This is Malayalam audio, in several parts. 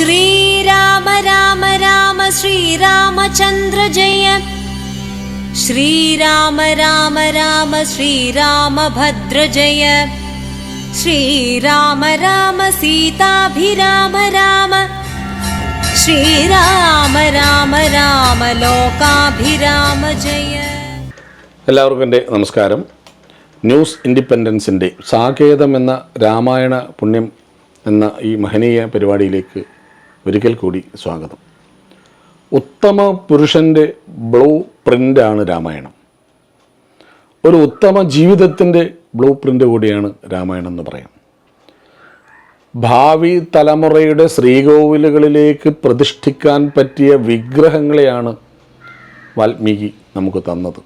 श्रीराम राम राम श्रीरामचन्द्र जय। श्रीराम राम राम श्रीरामभद्र जय। श्रीराम राम सीताभिराम राम। श्रीराम राम राम लोकाभिराम जय। എല്ലാവർക്കും എൻ്റെ നമസ്കാരം. ന്യൂസ് ഇൻഡിപെൻഡൻസിൻ്റെ സാകേതം എന്ന രാമായണ പുണ്യം എന്ന ഈ മഹനീയ പരിപാടിയിലേക്ക് ഒരിക്കൽ കൂടി സ്വാഗതം. ഉത്തമ പുരുഷൻ്റെ ബ്ലൂ പ്രിൻ്റാണ് രാമായണം. ഒരു ഉത്തമ ജീവിതത്തിൻ്റെ ബ്ലൂ പ്രിൻ്റ് കൂടിയാണ് രാമായണം എന്ന് പറയാം. ഭാവി തലമുറയുടെ ശ്രീകോവിലുകളിലേക്ക് പ്രതിഷ്ഠിക്കാൻ പറ്റിയ വിഗ്രഹങ്ങളെയാണ് വാൽമീകി നമുക്ക് തന്നത്.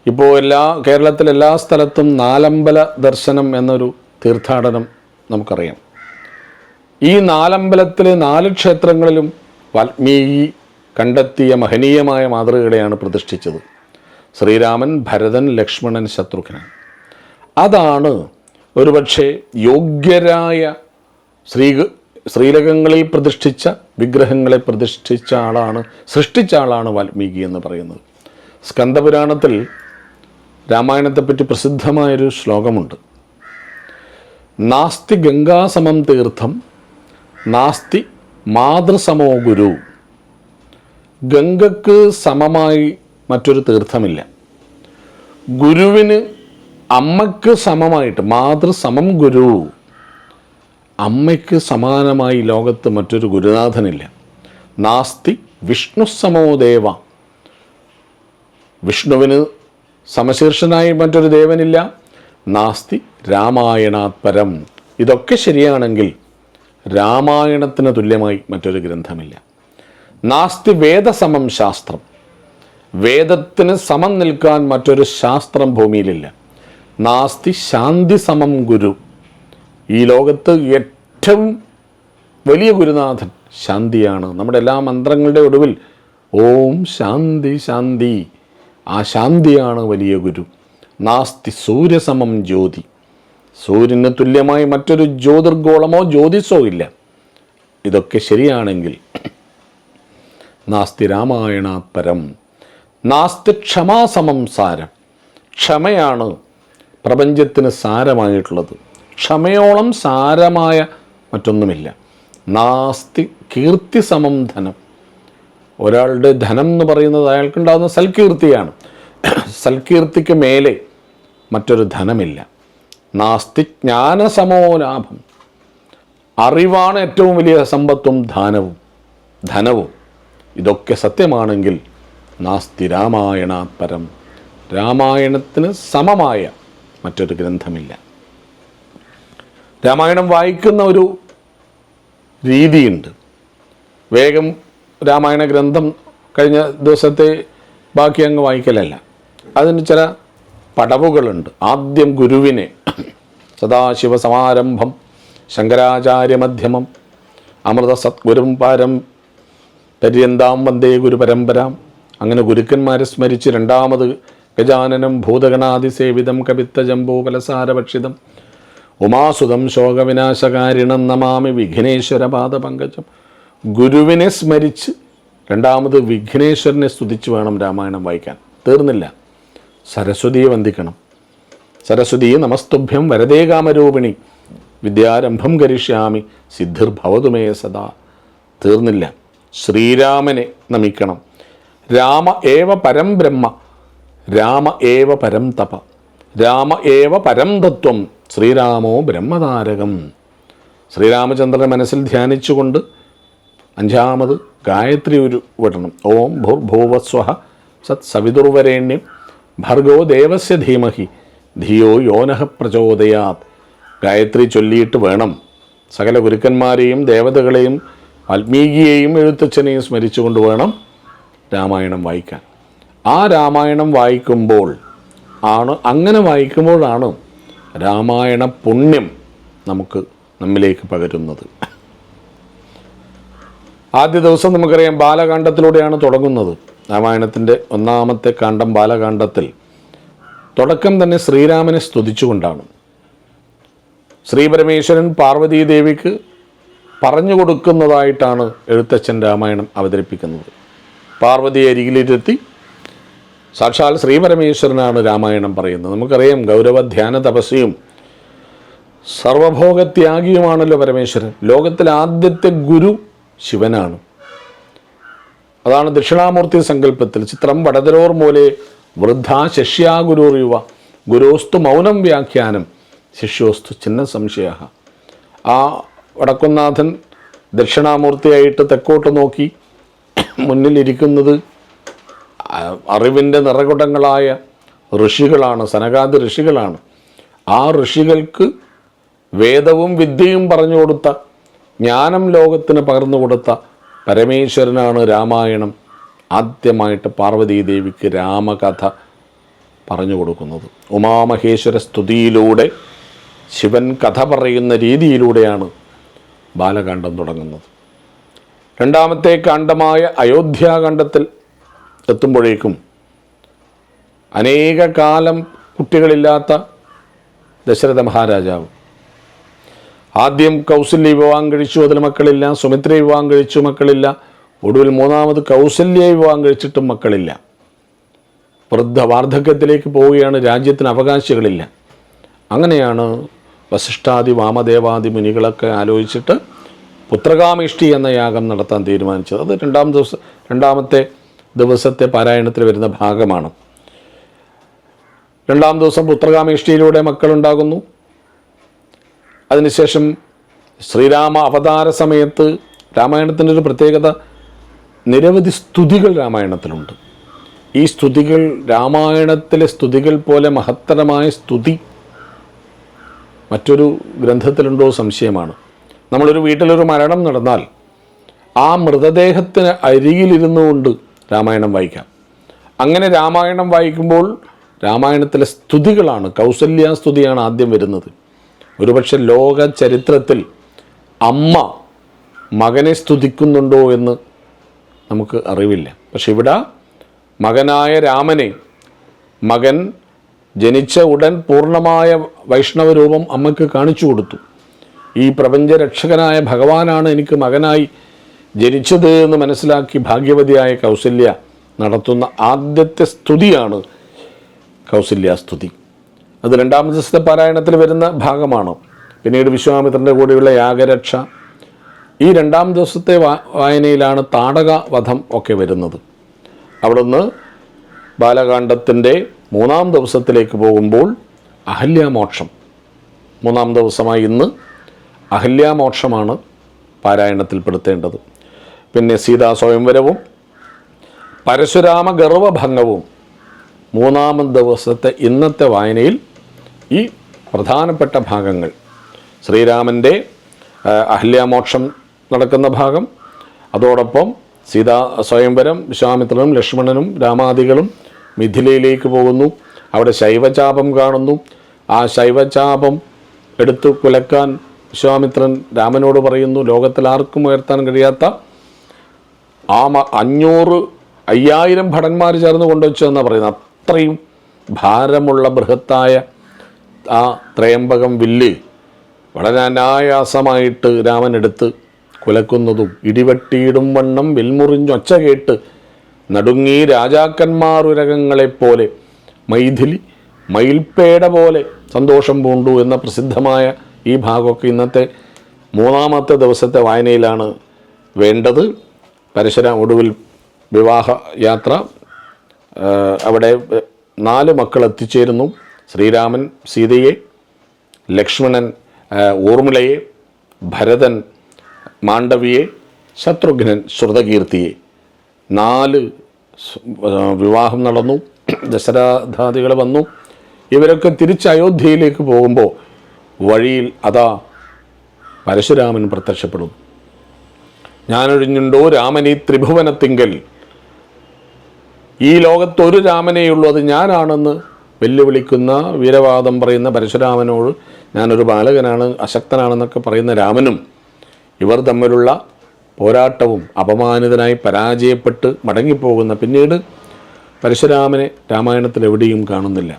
ഇപ്പോൾ കേരളത്തിലെ എല്ലാ സ്ഥലത്തും നാലമ്പല ദർശനം എന്നൊരു തീർത്ഥാടനം നമുക്കറിയാം. ഈ നാലമ്പലത്തിലെ 4 ക്ഷേത്രങ്ങളിലും വാൽമീകി കണ്ടെത്തിയ മഹനീയമായ മാതൃകകളെയാണ് പ്രതിഷ്ഠിച്ചത്. ശ്രീരാമൻ, ഭരതൻ, ലക്ഷ്മണൻ, ശത്രുഘ്നൻ. അതാണ് ഒരുപക്ഷെ യോഗ്യരായ ശ്രീലകങ്ങളിൽ പ്രതിഷ്ഠിച്ച വിഗ്രഹങ്ങളെ സൃഷ്ടിച്ച ആളാണ് വാൽമീകി എന്ന് പറയുന്നത്. സ്കന്ദപുരാണത്തിൽ രാമായണത്തെപ്പറ്റി പ്രസിദ്ധമായൊരു ശ്ലോകമുണ്ട്. നാസ്തി ഗംഗാസമം തീർത്ഥം നാസ്തി മാതൃസമോ ഗുരു. ഗംഗക്ക് സമമായി മറ്റൊരു തീർത്ഥമില്ല. ഗുരുവിന് അമ്മയ്ക്ക് സമമായിട്ട് മാതൃസമം ഗുരു. അമ്മയ്ക്ക് സമാനമായി ലോകത്ത് മറ്റൊരു ഗുരുനാഥനില്ല. നാസ്തി വിഷ്ണുസമോ ദേവ. വിഷ്ണുവിന് സമശീർഷനായി മറ്റൊരു ദേവനില്ല. നാസ്തി രാമായണാത് പരം. ഇതൊക്കെ ശരിയാണെങ്കിൽ രാമായണത്തിന് തുല്യമായി മറ്റൊരു ഗ്രന്ഥമില്ല. നാസ്തി വേദസമം ശാസ്ത്രം. വേദത്തിന് സമം നിൽക്കാൻ മറ്റൊരു ശാസ്ത്രം ഭൂമിയിലില്ല. നാസ്തി ശാന്തി സമം ഗുരു. ഈ ലോകത്ത് ഏറ്റവും വലിയ ഗുരുനാഥൻ ശാന്തിയാണ്. നമ്മുടെ എല്ലാ മന്ത്രങ്ങളുടെ ഒടുവിൽ ഓം ശാന്തി ശാന്തി, ആ ശാന്തിയാണ് വലിയ ഗുരു. നാസ്തി സൂര്യസമം ജ്യോതി. സൂര്യന് തുല്യമായി മറ്റൊരു ജ്യോതിർഗോളമോ ജ്യോതിസോ ഇല്ല. ഇതൊക്കെ ശരിയാണെങ്കിൽ നാസ്തി രാമായണാത് പരം. നാസ്തി ക്ഷമാസമം സാരം. ക്ഷമയാണ് പ്രപഞ്ചത്തിന് സാരമായിട്ടുള്ളത്. ക്ഷമയോളം സാരമായ മറ്റൊന്നുമില്ല. നാസ്തി കീർത്തി സമം ധനം. ഒരാളുടെ ധനം എന്ന് പറയുന്നത് അയാൾക്കുണ്ടാകുന്ന സൽകീർത്തിയാണ്. സൽകീർത്തിക്ക് മേലെ മറ്റൊരു ധനമില്ല. നാസ്തി ജ്ഞാനസമോ ലാഭം. അറിവാണ് ഏറ്റവും വലിയ സമ്പത്തും ധനവും. ഇതൊക്കെ സത്യമാണെങ്കിൽ നാസ്തി രാമായണാത് പരം. രാമായണത്തിന് സമമായ മറ്റൊരു ഗ്രന്ഥമില്ല. രാമായണം വായിക്കുന്ന ഒരു രീതിയുണ്ട്. വേഗം രാമായണ ഗ്രന്ഥം കഴിഞ്ഞ ദിവസത്തെ ബാക്കി അങ്ങ് വായിക്കലല്ല. അതിന് ചില പടവുകളുണ്ട്. ആദ്യം ഗുരുവിനെ, സദാശിവസമാരംഭം ശങ്കരാചാര്യമധ്യമം അമൃത സദ്ഗുരും പാരം പര്യന്താം വന്ദേ ഗുരുപരമ്പരാം. അങ്ങനെ ഗുരുക്കന്മാരെ സ്മരിച്ച് രണ്ടാമത് ഗജാനനം ഭൂതഗണാതിസേവിതം കവിത്തജംബൂകലസാരഭക്ഷിതം ഉമാസുതം ശോകവിനാശകാരിണം നമാമി വിഘ്നേശ്വരപാദപങ്കജം. ഗുരുവിനെ സ്മരിച്ച് രണ്ടാമത് വിഘ്നേശ്വരനെ സ്തുതിച്ച് വേണം രാമായണം വായിക്കാൻ. തീർന്നില്ല, സരസ്വതിയെ വന്ദിക്കണം. സരസ്വതി നമസ്തുഭ്യം വരദേ കാമരൂപിണി വിദ്യാരംഭം കരിഷ്യാമി സിദ്ധിർഭവതു മേ സദാ. തീർന്നില്ല, ശ്രീരാമനെ നമിക്കണം. രാമ ഏവ പരം ബ്രഹ്മ, രാമ ഏവ പരം തപ, രാമ ഏവ പരം തത്വം, ശ്രീരാമോ ബ്രഹ്മതാരകം. ശ്രീരാമചന്ദ്രനെ മനസ്സിൽ ധ്യാനിച്ചുകൊണ്ട് 5ാമത് ഗായത്രി വിടണം. ഓം ഭൂർഭുവസ്വഃ സത് സവിതുർവരേണ്യം ഭർഗോ ദേവസ്യ ധീമഹി ധിയോ യോനഃ പ്രചോദയാത്. ഗായത്രി ചൊല്ലിയിട്ട് വേണം സകല ഗുരുക്കന്മാരെയും ദേവതകളെയും വാൽമീകിയെയും എഴുത്തച്ഛനെയും സ്മരിച്ചുകൊണ്ട് വേണം രാമായണം വായിക്കാൻ. ആ രാമായണം വായിക്കുമ്പോഴാണ് രാമായണ പുണ്യം നമ്മിലേക്ക് പകരുന്നത്. ആദ്യ ദിവസം നമുക്കറിയാം ബാലകാണ്ഡത്തിലൂടെയാണ് തുടങ്ങുന്നത്. രാമായണത്തിൻ്റെ 1ാമത്തെ കാണ്ഡം ബാലകാണ്ഡത്തിൽ തുടക്കം തന്നെ ശ്രീരാമനെ സ്തുതിച്ചുകൊണ്ടാണ്. ശ്രീപരമേശ്വരൻ പാർവതീദേവിക്ക് പറഞ്ഞു കൊടുക്കുന്നതായിട്ടാണ് എഴുത്തച്ഛൻ രാമായണം അവതരിപ്പിക്കുന്നത്. പാർവതിയെ അരികിലിരുത്തി സാക്ഷാൽ ശ്രീപരമേശ്വരനാണ് രാമായണം പറയുന്നത്. നമുക്കറിയാം, ഗൗരവധ്യാന തപസ്വിയും സർവഭോഗത്യാഗിയുമാണല്ലോ പരമേശ്വരൻ. ലോകത്തിലെ ആദ്യത്തെ ഗുരു ശിവനാണ്. അതാണ് ദക്ഷിണാമൂർത്തി സങ്കല്പത്തിൽ ചിത്രം വടതരോർ മൂലെ വൃദ്ധ ശിഷ്യാ ഗുരുർ യുവ ഗുരോസ്തു മൗനം വ്യാഖ്യാനം ശിഷ്യോസ്തു ചിഹ്ന സംശയ. ആ വടക്കുന്നാഥൻ ദക്ഷിണാമൂർത്തിയായിട്ട് തെക്കോട്ട് നോക്കി മുന്നിലിരിക്കുന്നത് അറിവിൻ്റെ നിറകുടങ്ങളായ ഋഷികളാണ്, സനകാദി ഋഷികളാണ്. ആ ഋഷികൾക്ക് വേദവും വിദ്യയും പറഞ്ഞു കൊടുത്ത, ജ്ഞാനം ലോകത്തിന് പകർന്നു കൊടുത്ത പരമേശ്വരനാണ് രാമായണം ആദ്യമായിട്ട് പാർവതീദേവിക്ക് രാമകഥ പറഞ്ഞു കൊടുക്കുന്നത്. ഉമാമഹേശ്വര സ്തുതിയിലൂടെ ശിവൻ കഥ പറയുന്ന രീതിയിലൂടെയാണ് ബാലകാണ്ഡം തുടങ്ങുന്നത്. രണ്ടാമത്തെ കാണ്ഡമായ അയോധ്യാകാണ്ഡത്തിൽ എത്തുമ്പോഴേക്കും അനേക കാലം കുട്ടികളില്ലാത്ത ദശരഥ മഹാരാജാവ് ആദ്യം കൗസല്യ വിവാഹം കഴിച്ചു, അതിൽ മക്കളില്ല. സുമിത്ര വിവാഹം കഴിച്ചു, മക്കളില്ല. ഒടുവിൽ മൂന്നാമത് കൗസല്യ വിവാഹം കഴിച്ചിട്ടും മക്കളില്ല. വൃദ്ധ വാർദ്ധക്യത്തിലേക്ക് പോവുകയാണ്, രാജ്യത്തിന് അവകാശികളില്ല. അങ്ങനെയാണ് വസിഷ്ഠാദി വാമദേവാദി മുനികളൊക്കെ ആലോചിച്ചിട്ട് പുത്രകാമേഷ്ടി എന്ന യാഗം നടത്താൻ തീരുമാനിച്ചത്. അത് രണ്ടാമത്തെ ദിവസത്തെ പാരായണത്തിൽ വരുന്ന ഭാഗമാണ്. രണ്ടാം ദിവസം പുത്രകാമേഷ്ടിയിലൂടെ മക്കളുണ്ടാകുന്നു. അതിനുശേഷം ശ്രീരാമ അവതാര സമയത്ത് രാമായണത്തിൻ്റെ ഒരു പ്രത്യേകത, നിരവധി സ്തുതികൾ രാമായണത്തിലുണ്ട്. ഈ സ്തുതികൾ രാമായണത്തിലെ സ്തുതികൾ പോലെ മഹത്തരമായ സ്തുതി മറ്റൊരു ഗ്രന്ഥത്തിലുണ്ടോ സംശയമാണ്. നമ്മളൊരു വീട്ടിലൊരു മരണം നടന്നാൽ ആ മൃതദേഹത്തിന് അരികിലിരുന്നു കൊണ്ട് രാമായണം വായിക്കാം. അങ്ങനെ രാമായണം വായിക്കുമ്പോൾ രാമായണത്തിലെ സ്തുതികളാണ്, കൗസല്യ സ്തുതിയാണ് ആദ്യം വരുന്നത്. ഒരുപക്ഷെ ലോക ചരിത്രത്തിൽ അമ്മ മകനെ സ്തുതിക്കുന്നുണ്ടോ എന്ന് നമുക്ക് അറിവില്ല. പക്ഷെ ഇവിടെ മകനായ രാമനെ, മകൻ ജനിച്ച ഉടൻ പൂർണ്ണമായ വൈഷ്ണവ രൂപം അമ്മയ്ക്ക് കാണിച്ചു കൊടുത്തു. ഈ പ്രപഞ്ചരക്ഷകനായ ഭഗവാനാണ് എനിക്ക് മകനായി ജനിച്ചത് എന്ന് മനസ്സിലാക്കി ഭാഗ്യവതിയായ കൗസല്യ നടത്തുന്ന ആദ്യത്തെ സ്തുതിയാണ് കൗസല്യാസ്തുതി. അത് രണ്ടാമത്തെ ദിവസത്തെ പാരായണത്തിൽ വരുന്ന ഭാഗമാണ്. പിന്നീട് വിശ്വാമിത്രൻ്റെ കൂടെയുള്ള യാഗരക്ഷ. ഈ രണ്ടാം ദിവസത്തെ വായനയിലാണ് താടക വധം ഒക്കെ വരുന്നത്. അവിടുന്ന് ബാലകാണ്ഡത്തിൻ്റെ മൂന്നാം ദിവസത്തിലേക്ക് പോകുമ്പോൾ അഹല്യാമോക്ഷം, മൂന്നാം ദിവസമായി ഇന്ന് അഹല്യാമോക്ഷമാണ് പാരായണത്തിൽപ്പെടുത്തേണ്ടത്. പിന്നെ സീതാ സ്വയംവരവും പരശുരാമ ഗർവഭംഗവും മൂന്നാമത് ദിവസത്തെ ഇന്നത്തെ വായനയിൽ ഈ പ്രധാനപ്പെട്ട ഭാഗങ്ങൾ, ശ്രീരാമൻ്റെ അഹല്യാമോക്ഷം നടക്കുന്ന ഭാഗം, അതോടൊപ്പം സീതാ സ്വയംവരം, വിശ്വാമിത്രനും ലക്ഷ്മണനും രാമാദികളും മിഥിലയിലേക്ക് പോകുന്നു. അവിടെ ശൈവചാപം കാണുന്നു. ആ ശൈവചാപം എടുത്തു കുലക്കാൻ വിശ്വാമിത്രൻ രാമനോട് പറയുന്നു. ലോകത്തിൽ ആർക്കും ഉയർത്താൻ കഴിയാത്ത ആ 5000 ഭടന്മാർ ചേർന്ന് കൊണ്ടുവച്ചതെന്നാണ് പറയുന്നത്. അത്രയും ഭാരമുള്ള ബൃഹത്തായ ആ ത്രയംബകം വില്ല് വളരെ അനായാസമായിട്ട് രാമൻ എടുത്ത് കുലക്കുന്നതും, ഇടിവെട്ടിയിടും വണ്ണം വിൽമുറിഞ്ഞൊച്ച കേട്ട് നടുങ്ങി രാജാക്കന്മാരുരകങ്ങളെപ്പോലെ മൈഥിലി മയിൽപ്പേട പോലെ സന്തോഷം പൂണ്ടു എന്ന പ്രസിദ്ധമായ ഈ ഭാഗമൊക്കെ ഇന്നത്തെ മൂന്നാമത്തെ ദിവസത്തെ വായനയിലാണ് വേണ്ടത്. ഒടുവിൽ വിവാഹ യാത്ര. അവിടെ 4 മക്കൾ എത്തിച്ചേരുന്നു. ശ്രീരാമൻ സീതയെ, ലക്ഷ്മണൻ ഊർമിളയെ, ഭരതൻ മാണ്ഡവിയെ, ശത്രുഘ്നൻ ശ്രുതകീർത്തിയെ. 4 വിവാഹം നടന്നു. ദശരഥാദികൾ വന്നു. ഇവരൊക്കെ തിരിച്ച് അയോധ്യയിലേക്ക് പോകുമ്പോൾ വഴിയിൽ അതാ പരശുരാമൻ പ്രത്യക്ഷപ്പെടും. ഞാനൊഴിഞ്ഞുണ്ടോ രാമനീ ത്രിഭുവനത്തിങ്കൽ, ഈ ലോകത്തൊരു രാമനേയുള്ളൂ, അത് ഞാനാണെന്ന് വെല്ലുവിളിക്കുന്ന, വീരവാദം പറയുന്ന പരശുരാമനോട് ഞാനൊരു ബാലകനാണ്, അശക്തനാണെന്നൊക്കെ പറയുന്ന രാമനും ഇവർ തമ്മിലുള്ള പോരാട്ടവും അപമാനിതനായി പരാജയപ്പെട്ട് മടങ്ങിപ്പോകുന്ന, പിന്നീട് പരശുരാമനെ രാമായണത്തിൽ എവിടെയും കാണുന്നില്ല.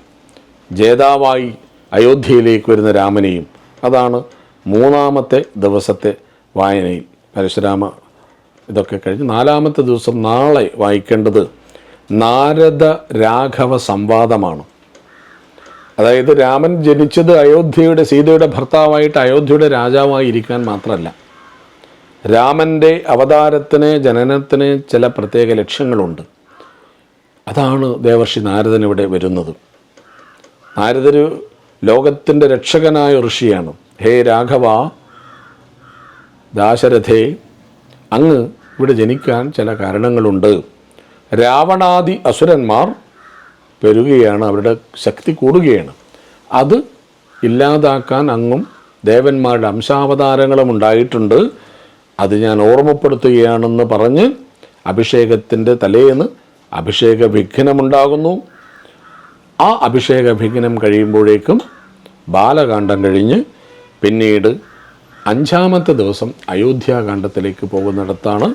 ജേതാവായി അയോധ്യയിലേക്ക് വരുന്ന രാമനെയും. അതാണ് മൂന്നാമത്തെ ദിവസത്തെ വായനയിൽ പരശുരാമ ഇതൊക്കെ കഴിഞ്ഞ് 4-ാമത്തെ ദിവസം നാളെ വായിക്കേണ്ടത് നാരദ രാഘവ സംവാദമാണ്. അതായത് രാമൻ ജനിച്ചത് സീതയുടെ ഭർത്താവായിട്ട് അയോധ്യയുടെ രാജാവായി ഇരിക്കാൻ മാത്രമല്ല, രാമൻ്റെ അവതാരത്തിന് ജനനത്തിന് ചില പ്രത്യേക ലക്ഷ്യങ്ങളുണ്ട്. അതാണ് ദേവർഷി നാരദനിവിടെ വരുന്നത്. നാരദര് ലോകത്തിൻ്റെ രക്ഷകനായ ഋഷിയാണ്. ഹേ രാഘവ ദാശരഥേ, അങ്ങ് ഇവിടെ ജനിക്കാൻ ചില കാരണങ്ങളുണ്ട്. രാവണാദി അസുരന്മാർ പെരുകയാണ്, അവരുടെ ശക്തി കൂടുകയാണ്. അത് ഇല്ലാതാക്കാൻ അങ്ങും ദേവന്മാരുടെ അംശാവതാരങ്ങളും ഉണ്ടായിട്ടുണ്ട്. അത് ഞാൻ ഓർമ്മപ്പെടുത്തുകയാണെന്ന് പറഞ്ഞ് അഭിഷേകത്തിൻ്റെ തലേന്ന് അഭിഷേക വിഘ്നമുണ്ടാകുന്നു. ആ അഭിഷേക വിഘ്നം കഴിയുമ്പോഴേക്കും ബാലകാന്ഡം കഴിഞ്ഞ് പിന്നീട് 5-ാമത്തെ ദിവസം അയോധ്യാകാന്ഡത്തിലേക്ക് പോകുന്നിടത്താണ്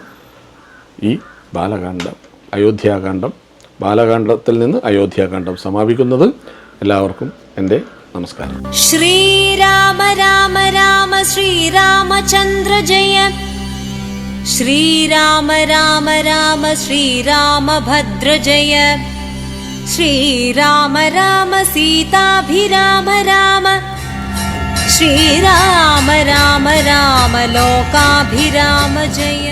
ഈ ബാലകാന്ഡം, അയോധ്യാകാന്ഡം. ബാലകാന്ഡത്തിൽ നിന്ന് അയോധ്യാകാന്ഡം സമാപിക്കുന്നത്. എല്ലാവർക്കും എൻ്റെ നമസ്കാരം. ശ്രീരാമ രാമ രാമ ശ്രീരാമചന്ദ്ര ജയ. ശ്രീരാമ രാമ രാമ ശ്രീരാമഭദ്ര ജയ. ശ്രീരാമ രാമ സീതാഭിരാമ രാമ. ശ്രീരാമ രാമ രാമ ലോകാഭിരാമ ജയ.